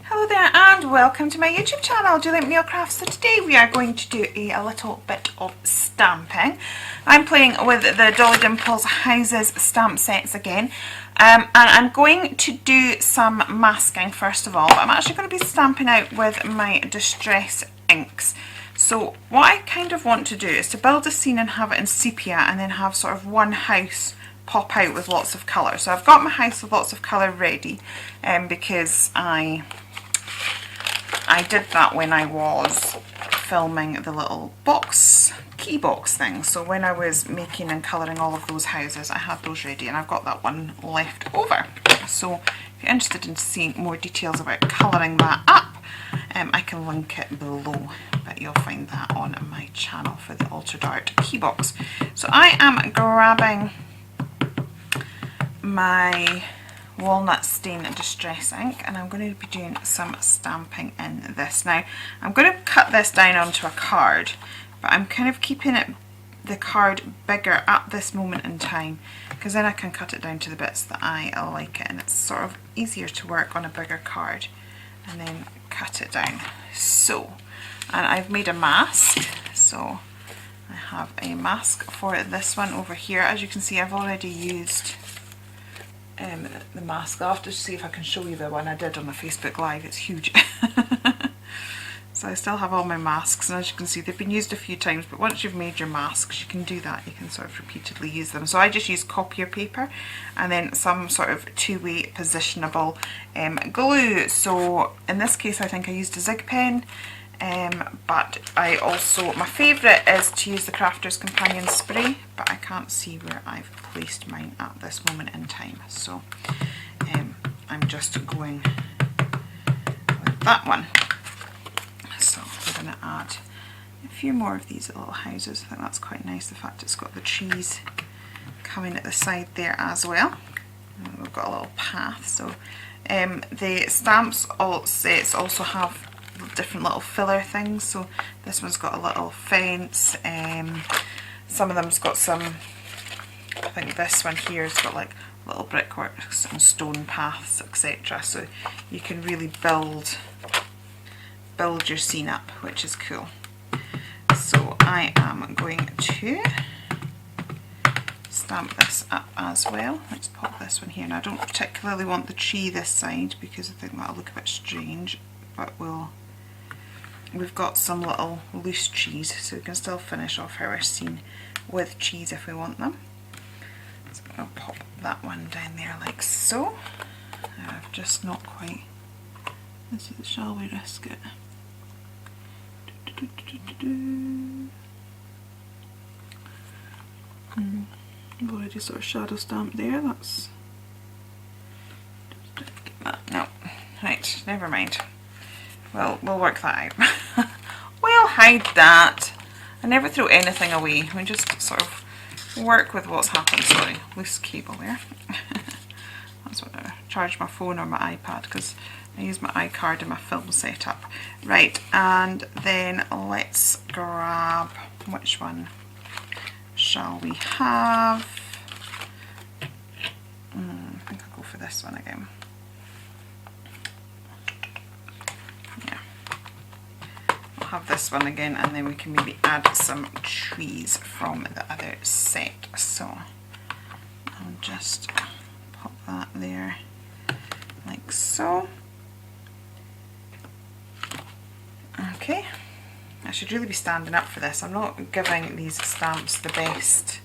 Hello there and welcome to my YouTube channel, Do Like Nail Crafts. So today we are going to do a little bit of stamping. I'm playing with the Dolly Dimples houses stamp sets again, and I'm going to do some masking first of all, but I'm actually going to be stamping out with my distress inks. So what I kind of want to do is to build a scene and have it in sepia and then have sort of one house pop out with lots of colour. So I've got my house with lots of colour ready because I did that when I was filming the little key box thing. So when I was making and colouring all of those houses, I had those ready and I've got that one left over. So if you're interested in seeing more details about colouring that up, I can link it below, but you'll find that on my channel for the Altered Art key box. So I am grabbing my walnut stain distress ink and I'm going to be doing some stamping in this. Now I'm going to cut this down onto a card, but I'm kind of keeping the card bigger at this moment in time because then I can cut it down to the bits that I like it, and it's sort of easier to work on a bigger card and then cut it down. So, and I've made a mask, so I have a mask for this one over here. As you can see, I've already used the mask. I'll have to see if I can show you the one I did on the Facebook Live. It's huge. So I still have all my masks, and as you can see they've been used a few times, but once you've made your masks you can do that, you can sort of repeatedly use them. So I just use copier paper and then some sort of two-way positionable glue. So in this case I think I used a Zig pen, but I also, my favourite is to use the Crafter's Companion spray, but I can't see where I've placed mine at this moment in time, so I'm just going with that one. So I'm going to add a few more of these little houses. I think that's quite nice, the fact it's got the trees coming at the side there as well. And we've got a little path. So the stamps all sets also have different little filler things. So this one's got a little fence, some of them's got some, I think this one here has got like little brickworks and stone paths, etc. So you can really build your scene up, which is cool. So I am going to stamp this up as well. Let's pop this one here. Now I don't particularly want the tree this side because I think that'll look a bit strange, but we've got some little loose trees, so we can still finish off our scene with trees if we want them. So I'll pop that one down there like so. I've just not quite, this is, shall we risk it? I've already sort of shadow stamped there, that's, no, right, never mind. Well, we'll work that out. We'll hide that. I never throw anything away. We just sort of work with what's happened. Sorry, loose cable there. That's what I charge my phone or my iPad because I use my iCard in my film setup. Right, and then let's grab, which one shall we have? I think I'll go for this one again. Have this one again, and then we can maybe add some trees from the other set. So I'll just pop that there like so. Okay, I should really be standing up for this. I'm not giving these stamps the best.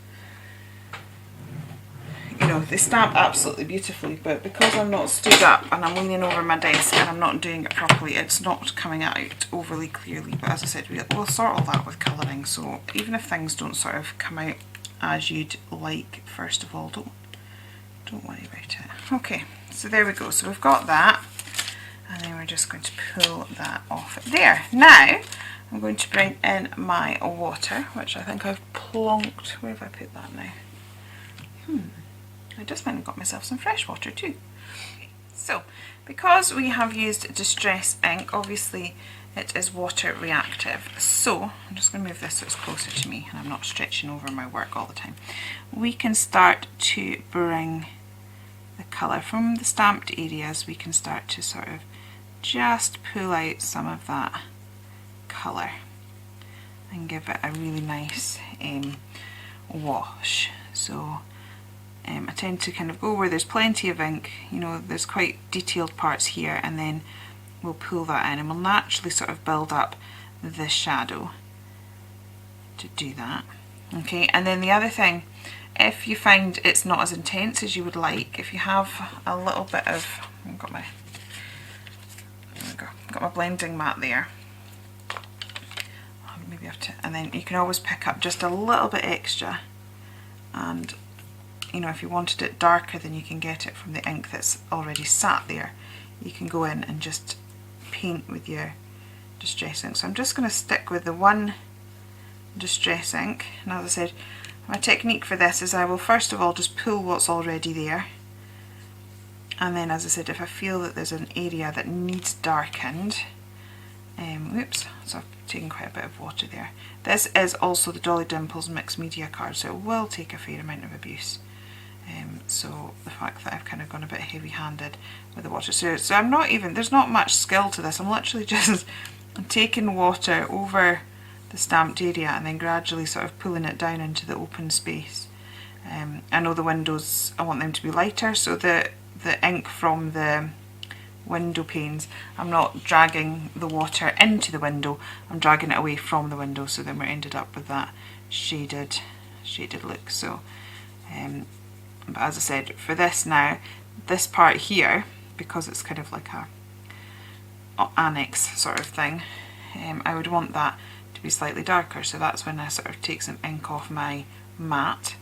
You know, they stamp absolutely beautifully, but because I'm not stood up and I'm leaning over my desk and I'm not doing it properly, it's not coming out overly clearly. But as I said, we'll sort all that with colouring, so even if things don't sort of come out as you'd like, first of all, don't worry about it. Okay, so there we go. So we've got that, and then we're just going to pull that off there. Now I'm going to bring in my water, which I think I've plonked. Where have I put that now? I just went and got myself some fresh water too. So, because we have used distress ink, obviously it is water reactive. So, I'm just going to move this so it's closer to me and I'm not stretching over my work all the time. We can start to bring the colour from the stamped areas, we can start to sort of just pull out some of that colour and give it a really nice wash. So I tend to kind of go where there's plenty of ink, you know, there's quite detailed parts here, and then we'll pull that in and we'll naturally sort of build up the shadow to do that. Okay, and then the other thing, if you find it's not as intense as you would like, if you have a little bit of, I've got my blending mat there, maybe I have to, and then you can always pick up just a little bit extra, and you know, if you wanted it darker then you can get it from the ink that's already sat there. You can go in and just paint with your distress ink. So I'm just going to stick with the one distress ink, and as I said, my technique for this is I will first of all just pull what's already there, and then as I said, if I feel that there's an area that needs darkened, oops, so I've taken quite a bit of water there. This is also the Dolly Dimples mixed media card, so it will take a fair amount of abuse. So the fact that I've kind of gone a bit heavy-handed with the water, so I'm not even, there's not much skill to this, I'm literally just taking water over the stamped area and then gradually sort of pulling it down into the open space. I know the windows, I want them to be lighter, so the ink from the window panes, I'm not dragging the water into the window, I'm dragging it away from the window, so then we're ended up with that shaded look. So but as I said, for this now, this part here, because it's kind of like a annex sort of thing, I would want that to be slightly darker, so that's when I sort of take some ink off my mat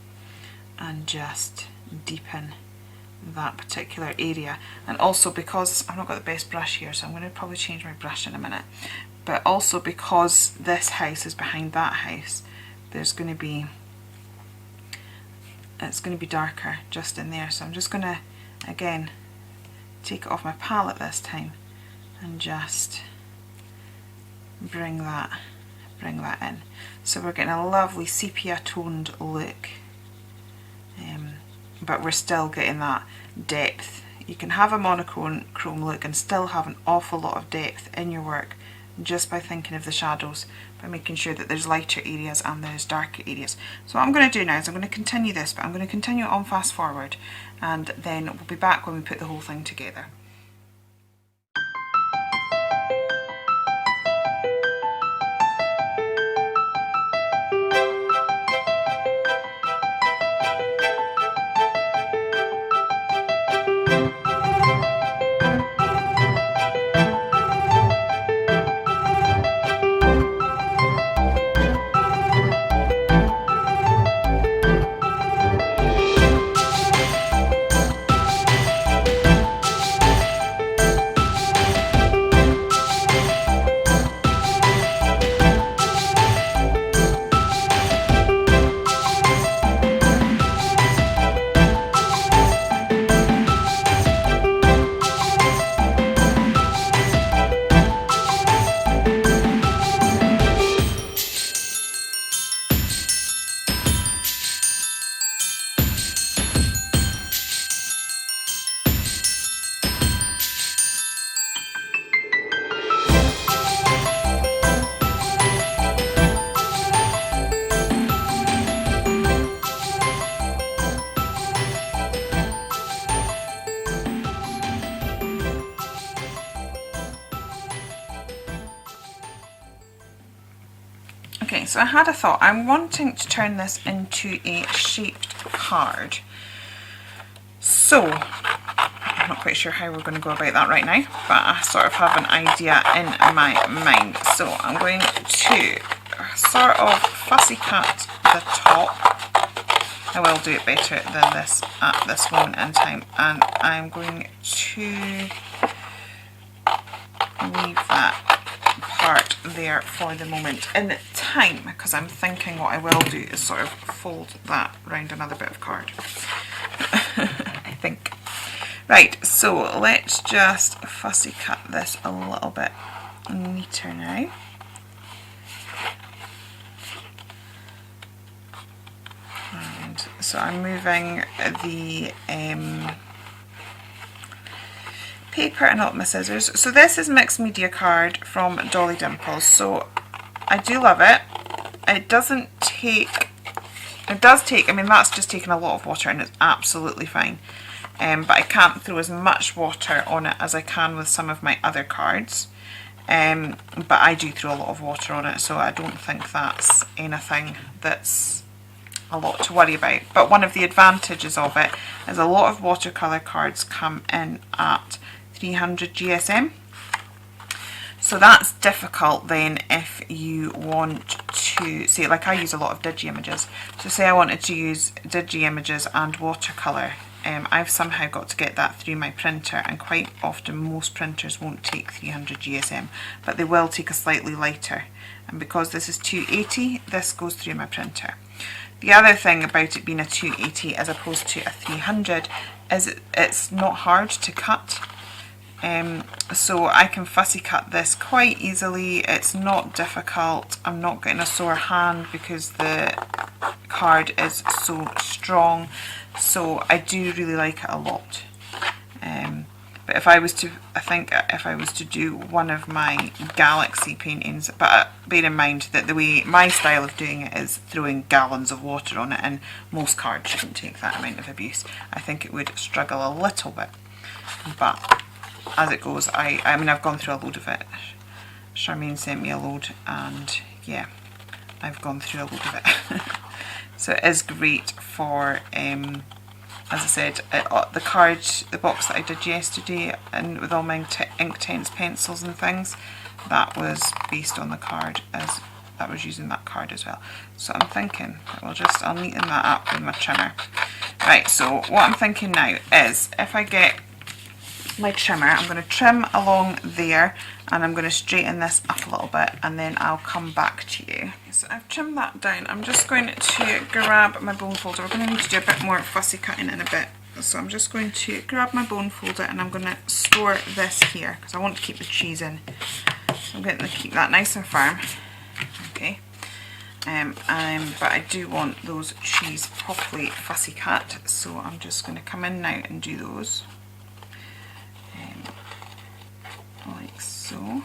and just deepen that particular area. And also because I've not got the best brush here, so I'm going to probably change my brush in a minute, but also because this house is behind that house, there's going to be, it's going to be darker just in there, so I'm just going to again take it off my palette this time and just bring that in. So we're getting a lovely sepia toned look, but we're still getting that depth. You can have a monochrome look and still have an awful lot of depth in your work just by thinking of the shadows, by making sure that there's lighter areas and there's darker areas. So what I'm going to do now is I'm going to continue this, but I'm going to continue it on fast forward, and then we'll be back when we put the whole thing together. Okay, so I had a thought. I'm wanting to turn this into a shaped card. So, I'm not quite sure how we're going to go about that right now, but I sort of have an idea in my mind. So I'm going to sort of fussy cut the top. I will do it better than this at this moment in time, and I'm going to leave that part there for the moment in time, because I'm thinking what I will do is sort of fold that around another bit of card. I think. Right, so let's just fussy cut this a little bit neater now. And so I'm moving the paper and not my scissors. So this is Mixed Media card from Dolly Dimples. So I do love it. It does take, I mean that's just taking a lot of water and it's absolutely fine. But I can't throw as much water on it as I can with some of my other cards. But I do throw a lot of water on it, so I don't think that's anything that's a lot to worry about. But one of the advantages of it is a lot of watercolour cards come in at 300 GSM. So that's difficult then if you want to, say like I use a lot of d.i.y images. So say I wanted to use d.i.y images and watercolour. I've somehow got to get that through my printer, and quite often most printers won't take 300 GSM, but they will take a slightly lighter. And because this is 280, this goes through my printer. The other thing about it being a 280 as opposed to a 300 is it's not hard to cut. So I can fussy cut this quite easily. It's not difficult. I'm not getting a sore hand because the card is so strong. So I do really like it a lot. But if I was to, I think if I was to do one of my galaxy paintings, but bear in mind that the way my style of doing it is throwing gallons of water on it, and most cards shouldn't take that amount of abuse. I think it would struggle a little bit, but as it goes, I mean I've gone through a load of it. Charmaine sent me a load, and yeah, I've gone through a load of it. So it is great for, as I said, the box that I did yesterday, and with all my Inktense pencils and things, that was based on the card, as that was using that card as well. So I'm thinking that I'll neaten that up with my trimmer. Right, so what I'm thinking now is if I get my trimmer, I'm going to trim along there, and I'm going to straighten this up a little bit, and then I'll come back to you. So I've trimmed that down. I'm just going to grab my bone folder. We're going to need to do a bit more fussy cutting in a bit. So I'm just going to grab my bone folder, and I'm going to store this here because I want to keep the cheese in. So I'm going to keep that nice and firm. Okay. But I do want those cheese properly fussy cut, so I'm just going to come in now and do those. Like so,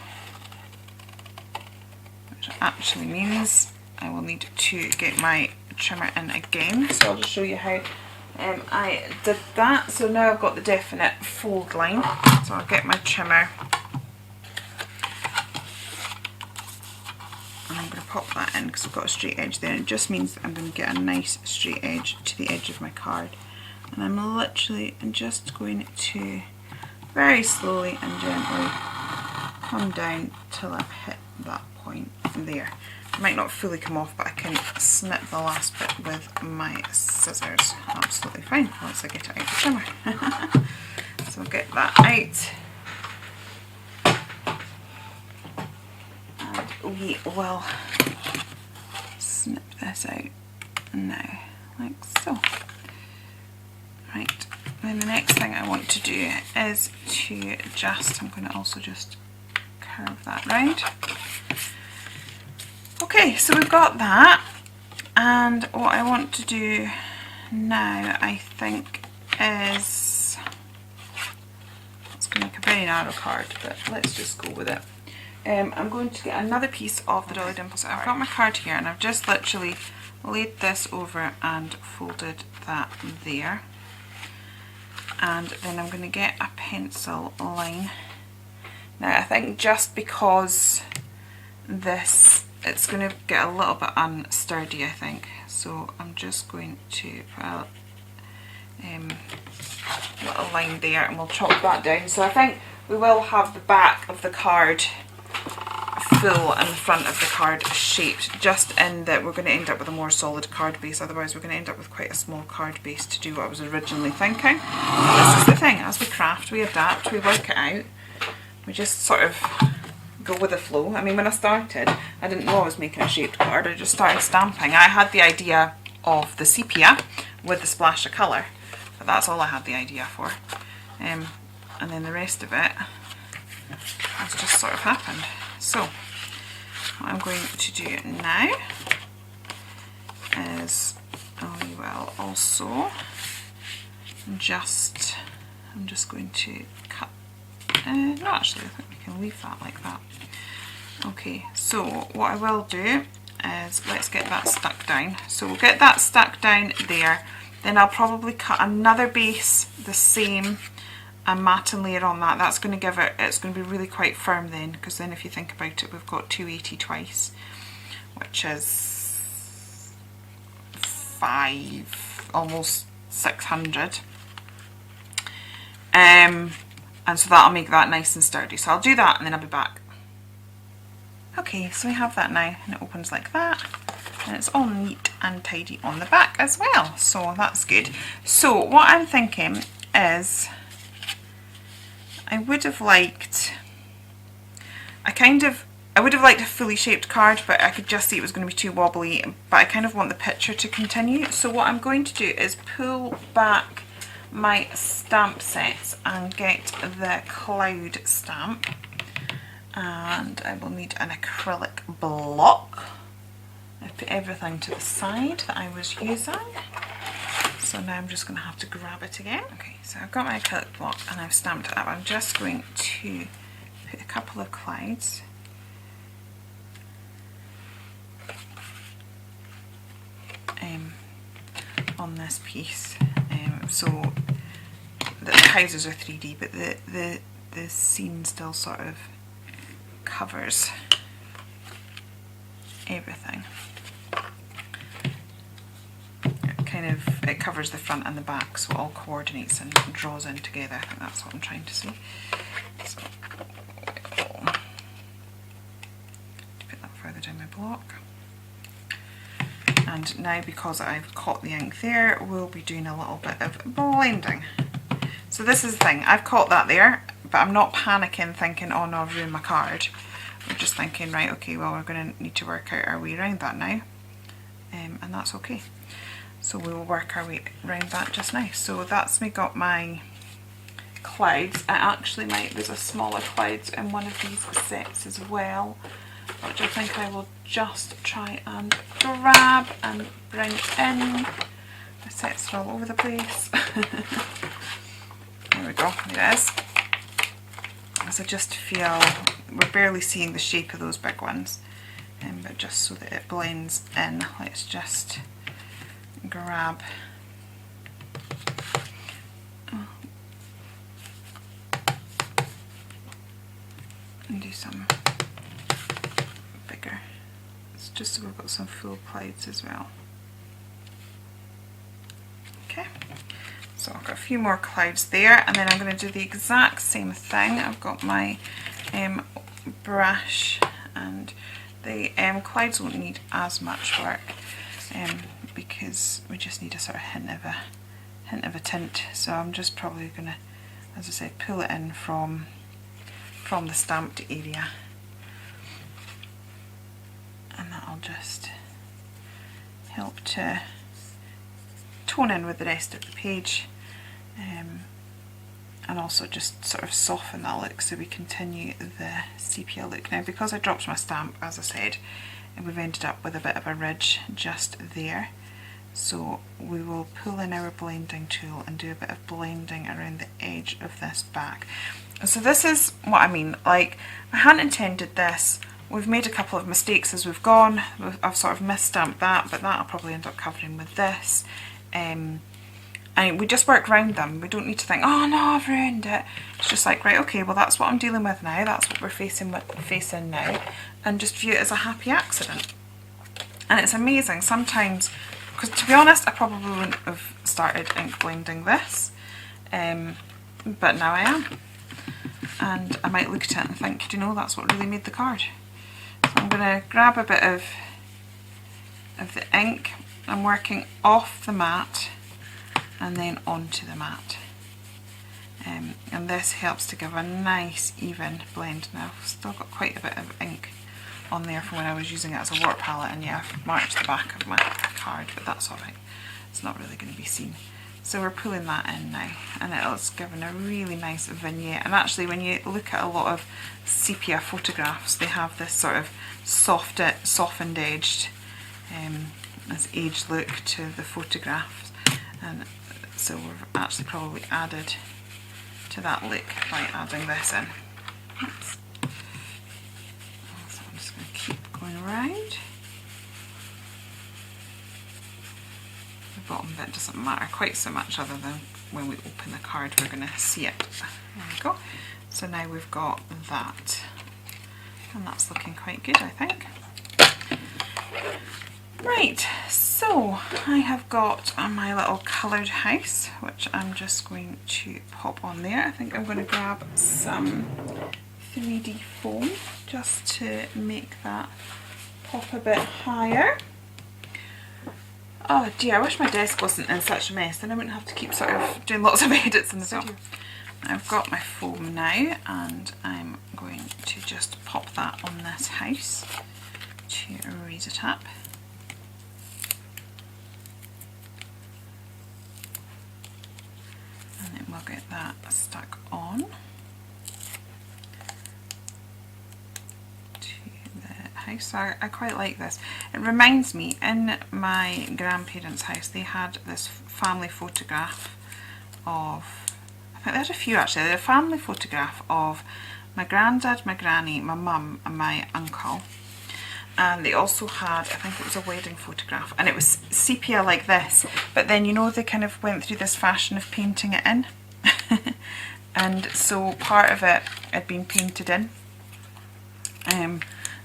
which actually means I will need to get my trimmer in again, so I'll just show you how I did that. So now I've got the definite fold line, so I'll get my trimmer and I'm going to pop that in because I've got a straight edge there, and it just means that I'm going to get a nice straight edge to the edge of my card, and I'm literally just going to very slowly and gently come down till I've hit that point there. It might not fully come off, but I can snip the last bit with my scissors. Absolutely fine once I get it out of the trimmer. So I'll get that out. And we will snip this out now, like so. Right. Then the next thing I want to do is to I'm going to also just curve that round. Okay, so we've got that, and what I want to do now, I think, is, it's going to make a very narrow card, but let's just go with it. I'm going to get another piece of the Dolly Dimples. I've got my card here, and I've just literally laid this over and folded that there. And then I'm going to get a pencil line. Now I think just because it's going to get a little bit unsturdy, I think. So I'm just going to put a little line there, and we'll chop that down. So I think we will have the back of the card full and the front of the card shaped, just in that we're going to end up with a more solid card base. Otherwise we're going to end up with quite a small card base to do what I was originally thinking. This is the thing, as we craft, we adapt, we work it out, we just sort of go with the flow. I mean, when I started, I didn't know I was making a shaped card, I just started stamping. I had the idea of the sepia with the splash of colour, but that's all I had the idea for. And then the rest of it has just sort of happened. So what I'm going to do now is I will also I'm just going to cut No, actually, I think we can leave that like that. Okay, so what I will do is let's get that stuck down. So we'll get that stuck down there. Then I'll probably cut another base the same and mat and layer on that. That's going to give it, it's going to be really quite firm then, because then if you think about it, we've got 280 twice, which is almost 600. And so that'll make that nice and sturdy. So I'll do that and then I'll be back. Okay, so we have that now and it opens like that and it's all neat and tidy on the back as well, so that's good. So what I'm thinking is I would have liked a fully shaped card, but I could just see it was going to be too wobbly, but I kind of want the picture to continue. So what I'm going to do is pull back my stamp sets and get the cloud stamp, and I will need an acrylic block. I've put everything to the side that I was using, so now I'm just going to have to grab it again. Okay, so I've got my acrylic block and I've stamped it up. I'm just going to put a couple of clouds on this piece. So the houses are 3D, but the scene still sort of covers everything. It covers the front and the back, so it all coordinates and draws in together. I think that's what I'm trying to say. So I'll put that further down my block. And now, because I've caught the ink there, we'll be doing a little bit of blending. So this is the thing, I've caught that there, but I'm not panicking thinking, oh no, I've ruined my card. I'm just thinking, right, okay, well, we're going to need to work out our way around that now, and that's okay. So we will work our way around that just now. So that's me got my clouds. I actually there's a smaller clouds in one of these sets as well, which I think I will just try and grab and bring in. My sets are all over the place. There we go, there it is. So I just feel we're barely seeing the shape of those big ones, but just so that it blends in, let's just grab and do some bigger. It's just so we've got some full clouds as well. Okay, so I've got a few more clouds there, and then I'm going to do the exact same thing. I've got my brush, and the clouds won't need as much work because we just need a sort of hint of a tint. So I'm just probably going to, as I said, pull it in from the stamped area, and that'll just help to tone in with the rest of the page, and also just sort of soften that look so we continue the sepia look. Now, because I dropped my stamp, as I said, and we've ended up with a bit of a ridge just there, so we will pull in our blending tool and do a bit of blending around the edge of this back. So this is what I mean, like, I hadn't intended this. We've made a couple of mistakes as we've gone. I've sort of misstamped that, but that I'll probably end up covering with this. And we just work around them. We don't need to think, oh no, I've ruined it. It's just like, right, okay, well that's what I'm dealing with now. That's what we're facing now. And just view it as a happy accident. And it's amazing sometimes, because to be honest, I probably wouldn't have started ink blending this. But now I am. And I might look at it and think, you know, that's what really made the card. So I'm going to grab a bit of the ink. I'm working off the mat and then onto the mat. And this helps to give a nice even blend. Now I've still got quite a bit of ink on there from when I was using it as a water palette, and yeah, I've marked the back of my card, but that's alright. It's not really going to be seen. So we're pulling that in now, and it's given a really nice vignette. And actually, when you look at a lot of sepia photographs, they have this sort of softened edged, this aged look to the photographs, and so we've actually probably added to that look by adding this in. Oops. So I'm just going to keep going around. The bottom bit doesn't matter quite so much, other than when we open the card we're going to see it. There we go. So now we've got that, and that's looking quite good, I think. Right, so I have got my little coloured house, which I'm just going to pop on there. I think I'm going to grab some 3D foam just to make that pop a bit higher. Oh dear, I wish my desk wasn't in such a mess, then I wouldn't have to keep sort of doing lots of edits in the video. I've got my foam now, and I'm going to just pop that on this house to raise it up. And then we'll get that stuck on to the house. So I quite like this. It reminds me, in my grandparents' house they had this family photograph of, I think they had a few actually, they had a family photograph of my granddad, my granny, my mum and my uncle. And they also had, I think it was a wedding photograph, and it was sepia like this, but then you know they kind of went through this fashion of painting it in. And so part of it had been painted in.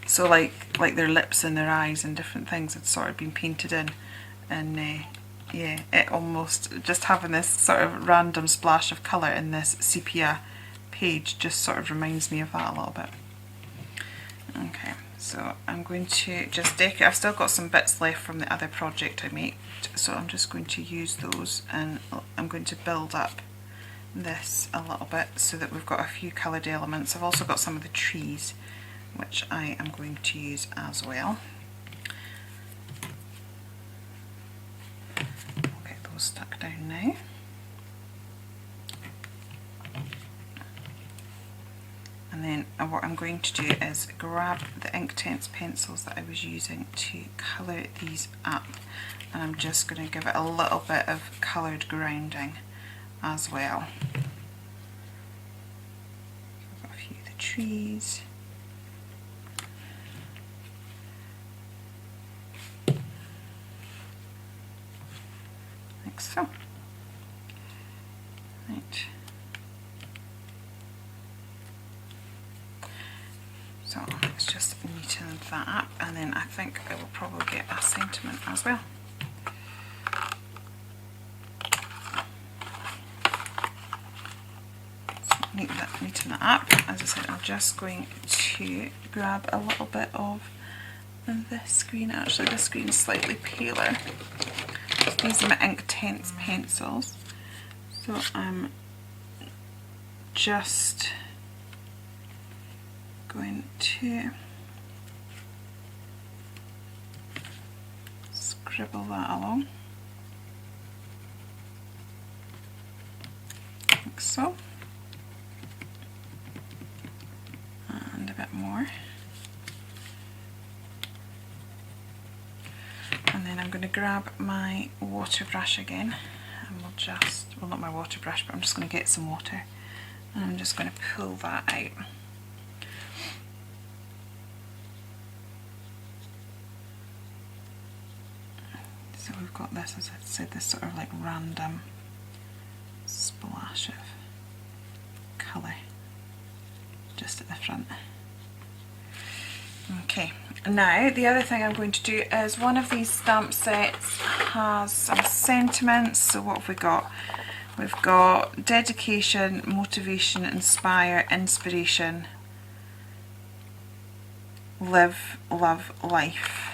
So like their lips and their eyes and different things had sort of been painted in. And yeah, it almost, just having this sort of random splash of colour in this sepia page just sort of reminds me of that a little bit. Okay. So I'm going to just decorate. I've still got some bits left from the other project I made, so I'm just going to use those, and I'm going to build up this a little bit so that we've got a few coloured elements. I've also got some of the trees which I am going to use as well. I'll get those stuck down now. And then what I'm going to do is grab the Inktense pencils that I was using to colour these up, and I'm just going to give it a little bit of coloured grounding as well. I've got a few of the trees. Like so. Right. So let's just neaten that up, and then I think I will probably get a sentiment as well. So neaten that up. As I said, I'm just going to grab a little bit of this green. Actually, this green is slightly paler. These are my Inktense pencils. So I'm just going to scribble that along, like so, and a bit more, and then I'm going to grab my water brush again, and we'll just, well, not my water brush, but I'm just going to get some water, and I'm just going to pull that out. So we've got this, as I said, this sort of like random splash of colour just at the front. Okay, now the other thing I'm going to do is, one of these stamp sets has some sentiments. So what have we got? We've got dedication, motivation, inspire, inspiration, live, love, life.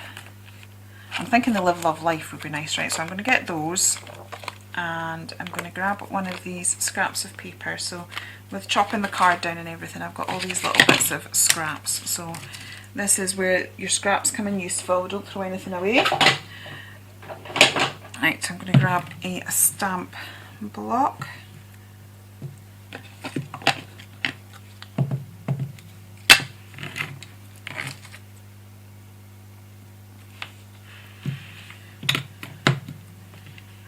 I'm thinking the live, love, life would be nice, right? So I'm going to get those, and I'm going to grab one of these scraps of paper. So with chopping the card down and everything, I've got all these little bits of scraps. So this is where your scraps come in useful. Don't throw anything away. Right, so I'm going to grab a stamp block.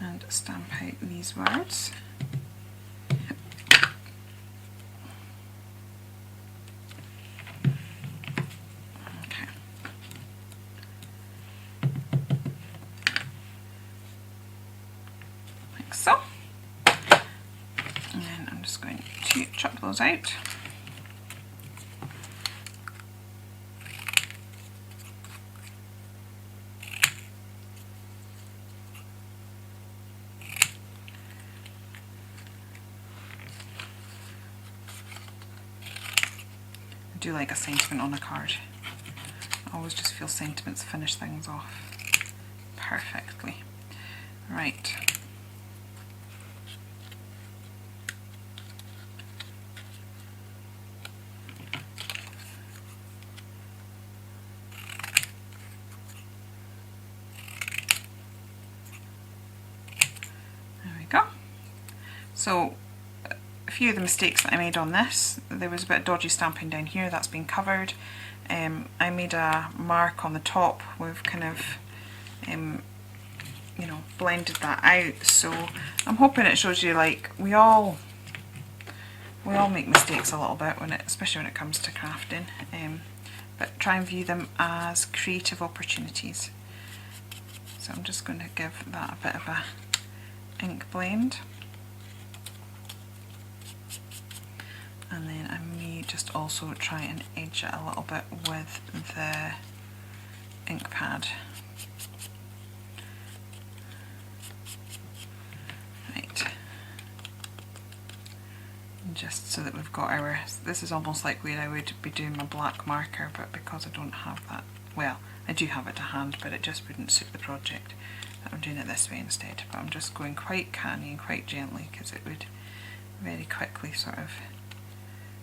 And stamp out these words. those out. I do like a sentiment on a card. I always just feel sentiments finish things off perfectly. Right. There we go. So a few of the mistakes that I made on this, there was a bit of dodgy stamping down here, that's been covered. I made a mark on the top, we've kind of you know, blended that out, so I'm hoping it shows you like we all make mistakes a little bit when especially when it comes to crafting, but try and view them as creative opportunities. So I'm just going to give that a bit of a ink blend. And then I may just also try and edge it a little bit with the ink pad. Right. Just so that we've got our, this is almost like where I would be doing my black marker, but because I don't have that, well, I do have it to hand, but it just wouldn't suit the project. I'm doing it this way instead, but I'm just going quite canny and quite gently because it would very quickly sort of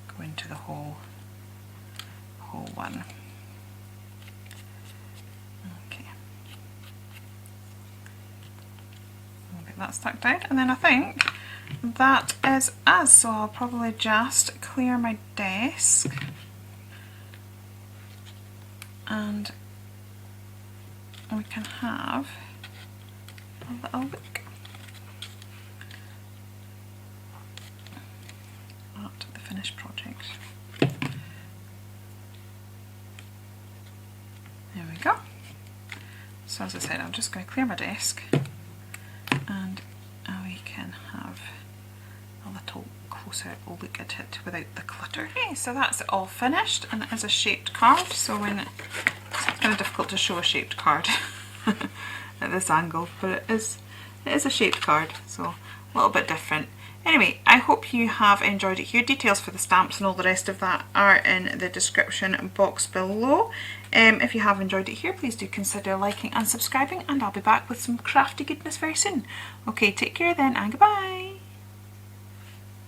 go into the whole one. Okay, I'll get that stuck down, and then I think that is us. So I'll probably just clear my desk and we can have a little look at the finished project. There we go. So as I said, I'm just going to clear my desk and we can have a little closer look at it without the clutter. Okay, so that's it all finished, and it is a shaped card, so when it's kind of difficult to show a shaped card at this angle, but it is a shaped card, so a little bit different. Anyway, I hope you have enjoyed it here. Details for the stamps and all the rest of that are in the description box below. If you have enjoyed it here, please do consider liking and subscribing, and I'll be back with some crafty goodness very soon. Okay, take care then, and goodbye.